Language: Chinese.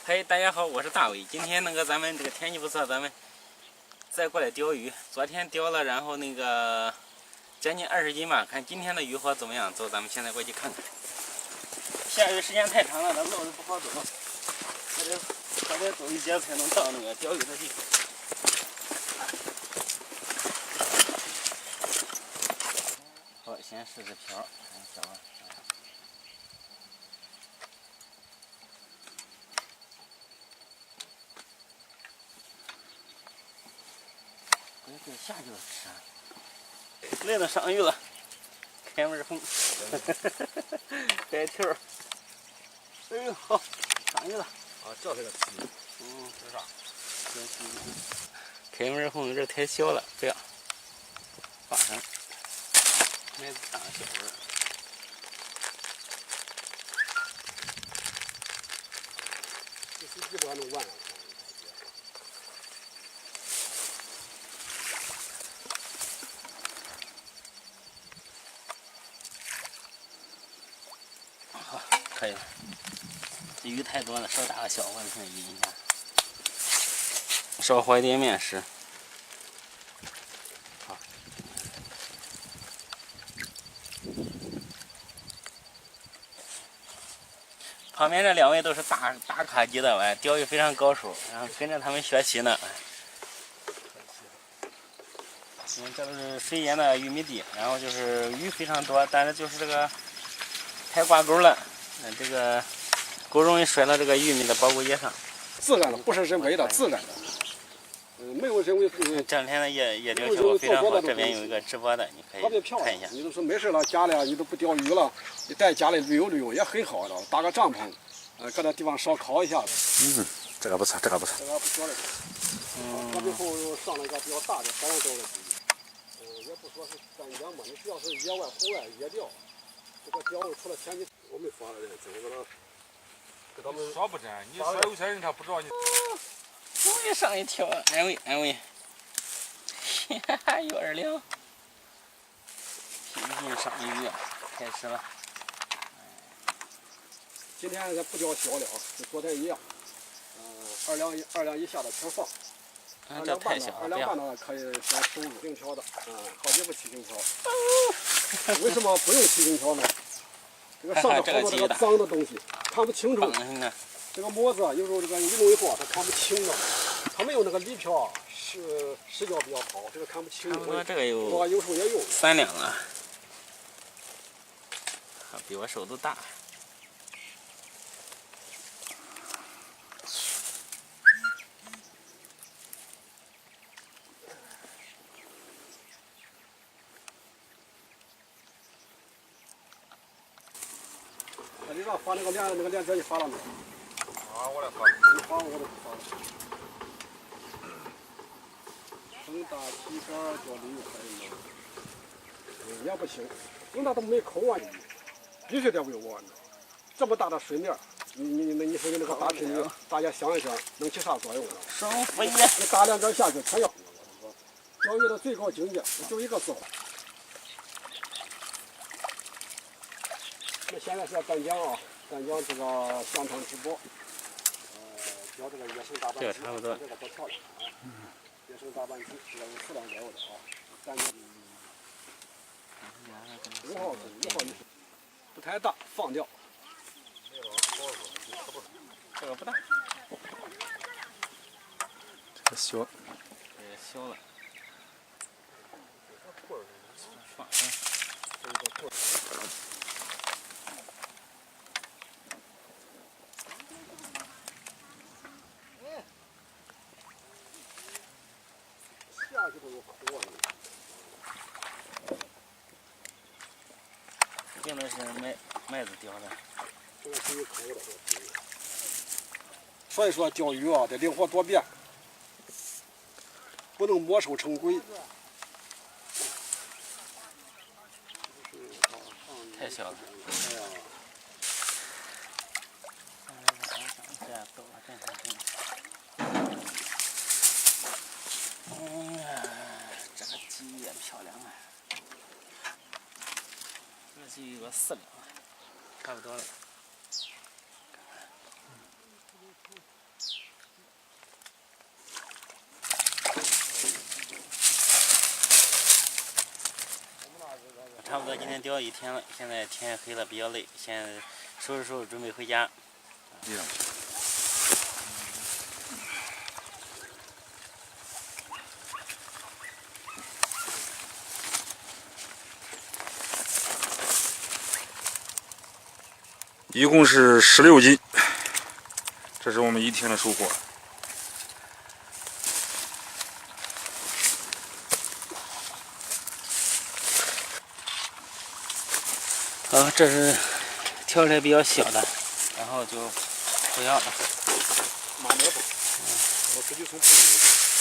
嘿，大家好，我是大伟。今天咱们这个天气不错，咱们再过来钓鱼。昨天钓了，然后将近20斤吧。看今天的渔获怎么样？走，咱们现在过去看看。下雨时间太长了，咱路都不好走，还得走一节才能到钓鱼的地方。好，先试试漂，看小吧。这下就是吃，来了上鱼了，开门红，白条，哎呦好，上鱼了。啊，这是个鲫鱼。这是啥？这是开门红有点太小了，不要放上，买大小鱼。这是基本上能完了。好，可以了。这鱼太多了，少大个小我看一下，少和一点面食。好。旁边这2位都是大咖级的，钓鱼非常高手，然后跟着他们学习呢。这是水淹的玉米地，然后就是鱼非常多，但是就是这个太挂钩了，这个钩容易摔到这个玉米的包谷叶上。自然的，不是人为的，自然的。没有人为。这两天的夜钓效果非常好，这边有一个直播的，你可以看一下。你都说没事了，家里你都不钓鱼了，你带家里旅游也很好的，搭个帐篷，搁那地方烧烤一下。这个不错，这个不错。这个不小的。它最后又上了一个比较大的3万多的鲫鱼。也不说是湛江吧，你只要是野外、户外野钓，这个钓除了天气，我们发的人怎么给他们说不真，你说有些人他不知道你。终于上一条，安慰安慰，哈哈，有2两，频频上鱼，开始了。今天咱不钓小了，跟昨天一样，2两以下的全放。这太小了， 2两半的可以先收入7星条的，好几个7星条。为什么不用7星条呢？这个上面好多这个脏的东西，看不清楚。这个模子有时候这个一弄以后它看不清了，它没有那个里漂视角比较好，这个看不清。我这个有时候也用3两了，比我手都大。你让发那个链接你发了没？啊，我来发。你发我都不发了。风大旗杆钓鲤鱼可以吗？也不行，风大都没口啊，必须得喂我呢。这么大的水面，你说你那个大品鱼，大家想一想，能起啥作用呢？生服液。你大量点下去全要。钓鱼的最高境界就一个字。那现在是在湛江啊，湛江这个现场直播，钓这个野生大斑鲫，这个差不多。这个多漂亮啊！野生大斑鲫，这个有4两左右的啊，湛江5号不太大，放掉。这个不大，这个小。这个小了。放上。下去都有口啊！用的是麦子钓的。这个是有口的。所以说钓鱼啊，得灵活多变，不能墨守成规。太小了。哎呀。这样抖了，真是。这个鲫鱼也漂亮啊！这个鲫鱼有个4两，差不多了。差不多今天钓一天了，现在天黑了，比较累，先收拾收拾，准备回家。一共是16斤，这是我们一天的收获。好，这是挑出来比较小的，然后就不要了。马面包，我直接从铺里。